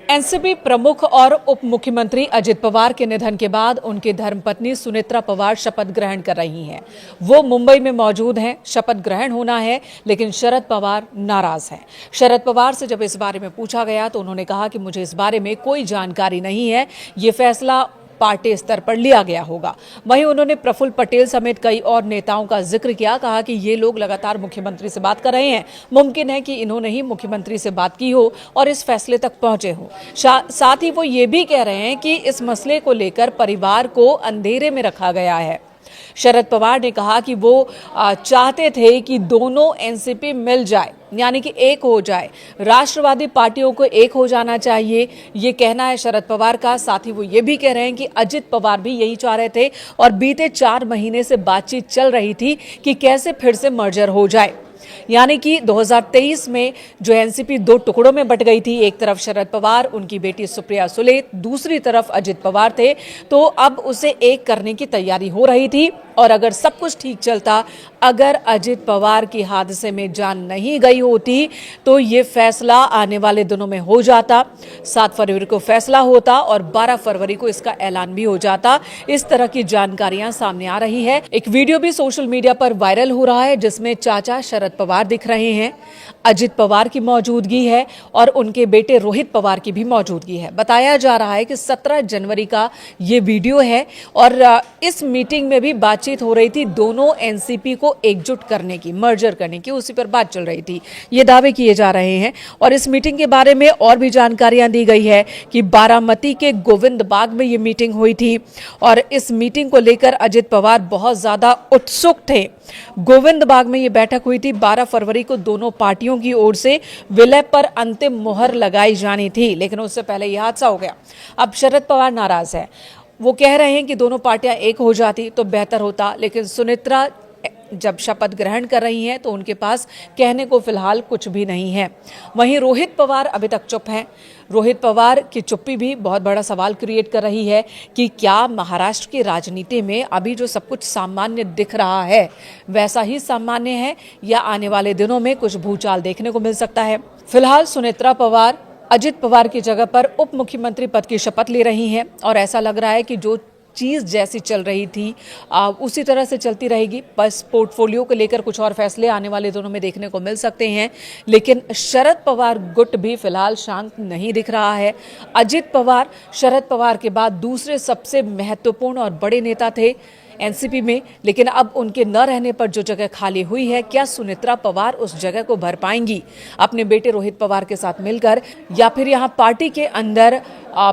NCP प्रमुख और उप मुख्यमंत्री अजित पवार के निधन के बाद उनकी धर्मपत्नी सुनेत्रा पवार शपथ ग्रहण कर रही हैं। वो मुंबई में मौजूद हैं, शपथ ग्रहण होना है, लेकिन शरद पवार नाराज हैं। शरद पवार से जब इस बारे में पूछा गया तो उन्होंने कहा कि मुझे इस बारे में कोई जानकारी नहीं है, ये फैसला पार्टी स्तर पर लिया गया होगा। वहीं उन्होंने प्रफुल्ल पटेल समेत कई और नेताओं का जिक्र किया, कहा कि ये लोग लगातार मुख्यमंत्री से बात कर रहे हैं, मुमकिन है कि इन्होंने ही मुख्यमंत्री से बात की हो और इस फैसले तक पहुंचे हो। साथ ही वो ये भी कह रहे हैं कि इस मसले को लेकर परिवार को अंधेरे में रखा गया है। शरद पवार ने कहा कि वो चाहते थे कि दोनों एनसीपी मिल जाए, यानी कि एक हो जाए, राष्ट्रवादी पार्टियों को एक हो जाना चाहिए, ये कहना है शरद पवार का। साथ ही वो ये भी कह रहे हैं कि अजित पवार भी यही चाह रहे थे और बीते 4 महीने से बातचीत चल रही थी कि कैसे फिर से मर्जर हो जाए। यानी कि 2023 में जो एनसीपी 2 टुकड़ों में बट गई थी, एक तरफ शरद पवार, उनकी बेटी सुप्रिया सुले, दूसरी तरफ अजित पवार थे, तो अब उसे एक करने की तैयारी हो रही थी। और अगर सब कुछ ठीक चलता, अगर अजित पवार की हादसे में जान नहीं गई होती तो ये फैसला आने वाले दिनों में हो जाता। 7 फरवरी को फैसला होता और 12 फरवरी को इसका ऐलान भी हो जाता। इस तरह की जानकारियां सामने आ रही है। एक वीडियो भी सोशल मीडिया पर वायरल हो रहा है जिसमें चाचा शरद पवार दिख रहे हैं, अजित पवार की मौजूदगी है और उनके बेटे रोहित पवार की भी मौजूदगी है। बताया जा रहा है कि 17 जनवरी का ये वीडियो है और इस मीटिंग में भी बातचीत हो रही थी दोनों एनसीपी को एकजुट करने की, मर्जर करने की, उसी पर बात चल रही थी। ये दावे किए जा रहे हैं। और इस मीटिंग के बारे में और भी जानकारियां दी गई है कि बारामती के गोविंद बाग में ये मीटिंग हुई थी और इस मीटिंग को लेकर अजित पवार बहुत ज्यादा उत्सुक थे। गोविंद बाग में ये बैठक हुई थी। 12 फरवरी को दोनों पार्टियों की ओर से विलय पर अंतिम मुहर लगाई जानी थी, लेकिन उससे पहले यह हादसा हो गया। अब शरद पवार नाराज है। वो कह रहे हैं कि दोनों पार्टियां एक हो जाती तो बेहतर होता, लेकिन सुनेत्रा जब शपथ ग्रहण कर रही हैं तो उनके पास कहने को फिलहाल कुछ भी नहीं है। वहीं रोहित पवार अभी तक चुप हैं। रोहित पवार की चुप्पी भी बहुत बड़ा सवाल क्रिएट कर रही है कि क्या महाराष्ट्र की राजनीति में अभी जो सब कुछ सामान्य दिख रहा है वैसा ही सामान्य है या आने वाले दिनों में कुछ भूचाल देखने को मिल सकता है। फिलहाल सुनेत्रा पवार अजित पवार की जगह पर उप मुख्यमंत्री पद की शपथ ले रही हैं और ऐसा लग रहा है कि जो चीज़ जैसी चल रही थी उसी तरह से चलती रहेगी। बस पोर्टफोलियो को लेकर कुछ और फैसले आने वाले दिनों में देखने को मिल सकते हैं, लेकिन शरद पवार गुट भी फिलहाल शांत नहीं दिख रहा है। अजित पवार शरद पवार के बाद दूसरे सबसे महत्वपूर्ण और बड़े नेता थे एनसीपी में, लेकिन अब उनके न रहने पर जो जगह खाली हुई है, क्या सुनेत्रा पवार उस जगह को भर पाएंगी अपने बेटे रोहित पवार के साथ मिलकर, या फिर यहाँ पार्टी के अंदर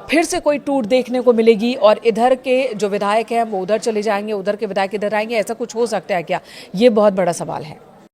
फिर से कोई टूट देखने को मिलेगी और इधर के जो विधायक हैं वो उधर चले जाएंगे, उधर के विधायक इधर आएंगे? ऐसा कुछ हो सकता है क्या? ये बहुत बड़ा सवाल है।